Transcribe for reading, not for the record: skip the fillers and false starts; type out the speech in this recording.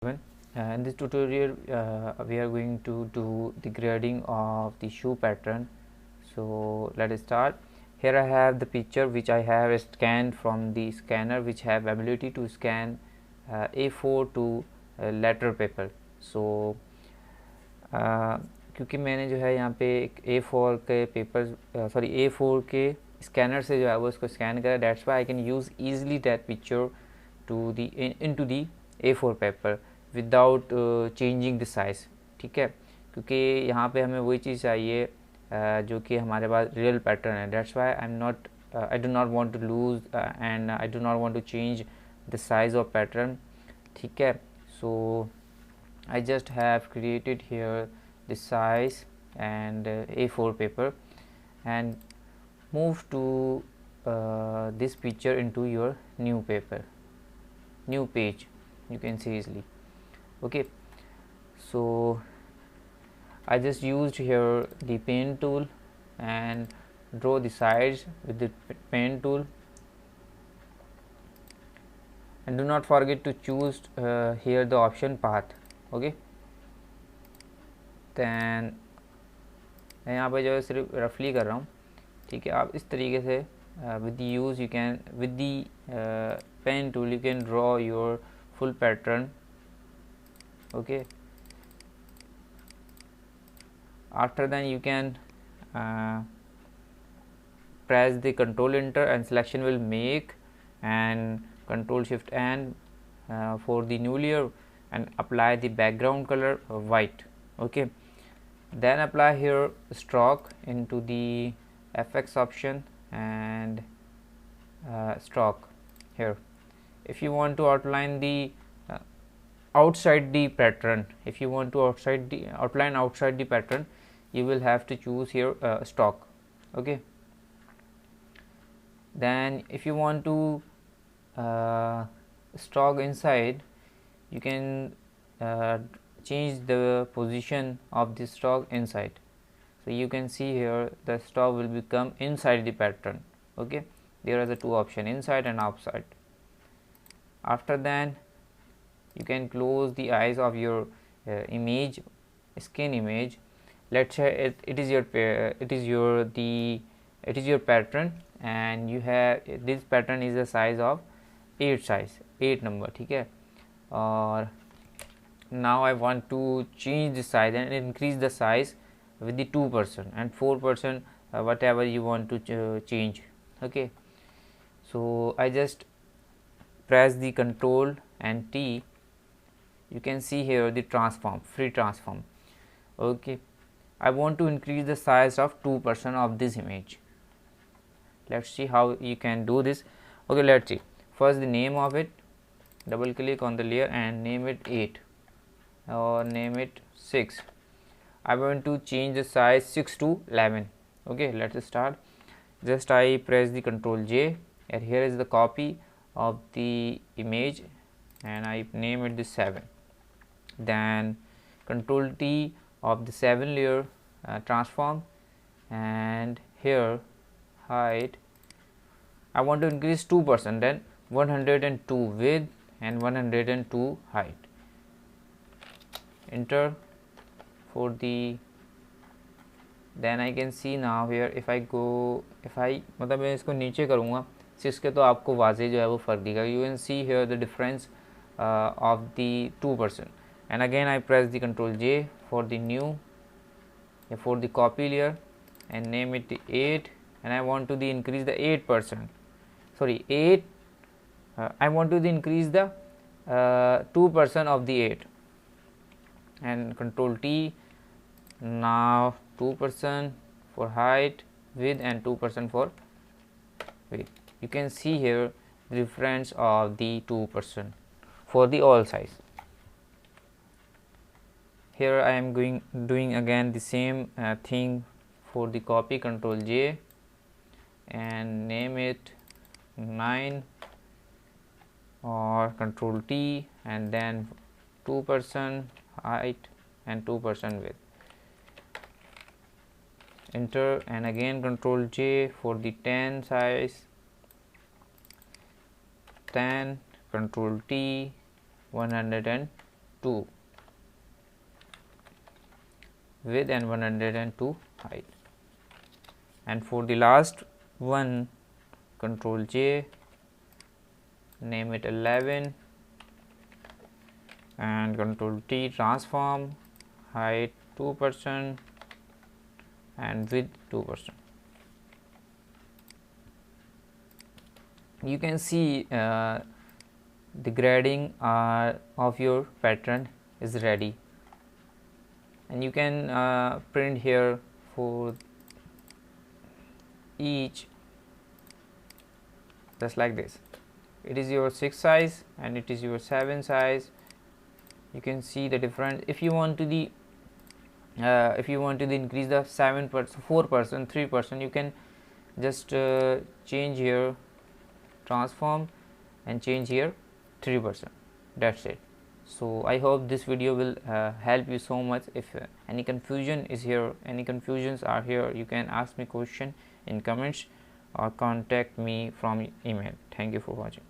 In this tutorial we are going to do the grading of the shoe pattern. So let us start. Here I have the picture which I have scanned from the scanner, which have ability to scan A4 to letter paper. So क्योंकि मैंने जो है यहाँ पे एक A4 के paper A4 के scanner से जो है वो इसको स्कैन करा, that's why I can use easily that picture to the into the A4 paper without changing the size. ठीक है, क्योंकि यहाँ पे हमें वही चीज़ चाहिए जो कि हमारे पास रियल पैटर्न है. That's why I do not want to lose and I do not want to change the size of pattern. ठीक है, so I just have created here the size and A4 paper and move to this picture into your new paper, new page, you can see easily. Okay, so I just used here the pen tool and draw the sides with the pen tool, and do not forget to choose here the option path. Okay, then मैं यहाँ पे जो है सिर्फ रफली कर रहा हूँ. ठीक है, आप इस तरीके से with use you can with the pen tool you can draw your full pattern. Okay, after then you can press the control enter and selection will make, and control shift N for the new layer and apply the background color white. Okay, then apply here stroke into the FX option and stroke here. If you want to outline the outside the pattern, if you want to outline outside the pattern, you will have to choose here stroke. Okay, then if you want to stroke inside, you can change the position of the stroke inside. So you can see here the stroke will become inside the pattern. Okay, there are the two options, inside and outside. After that you can close the eyes of your image, skin image. Let's say it is your pattern, and you have this pattern is the size of 8 number. ठीक है, or now I want to change the size and increase the size with the 2% and 4%, whatever you want to change. Okay, so I just press the control and T. You can see here the transform, free transform. Okay, I want to increase the size of 2% of this image. Let's see how you can do this. Okay, let's see. First the name of it, double click on the layer and name it 8 or name it 6. I want to change the size 6 to 11. Okay, let's start. Just I press the control J, and here is the copy of the image and I name it the 7. Then control T of the 7 layer transform, and here height I want to increase 2%, then 102 width and 102 height. Enter for the, then I can see now here if I मतलब मैं इसको नीचे करूँगा इसके तो आपको वाजे जो है वो फ़र्क दिखेगा. You can see here the difference of the 2%, and again I press the control J for the new, for the copy layer and name it 8, and I want to increase the 8%, sorry 8, I want to increase the 2% of the 8, and control T. Now 2% for height, width and 2% for width. You can see here the difference of the 2% for the all size. Here I am doing again the same thing for the copy, control J and name it 9 or control T, and then 2% height and 2% width. Enter, and again control J for the 10 size, 10 control T 102 2 width and 102 height. And for the last one, Control J, name it 11 and Control T, transform, height 2% and width 2%. You can see the grading of your pattern is ready, and you can print here for each just like this. It is your 6 size and it is your 7 size. You can see the difference. If you want to the increase the 7%, 4%, 3%, you can just change here transform and change here 3%. That's it. So I hope this video will help you so much. If any confusion is here, any confusions are here, you can ask me question in comments or contact me from email. Thank you for watching.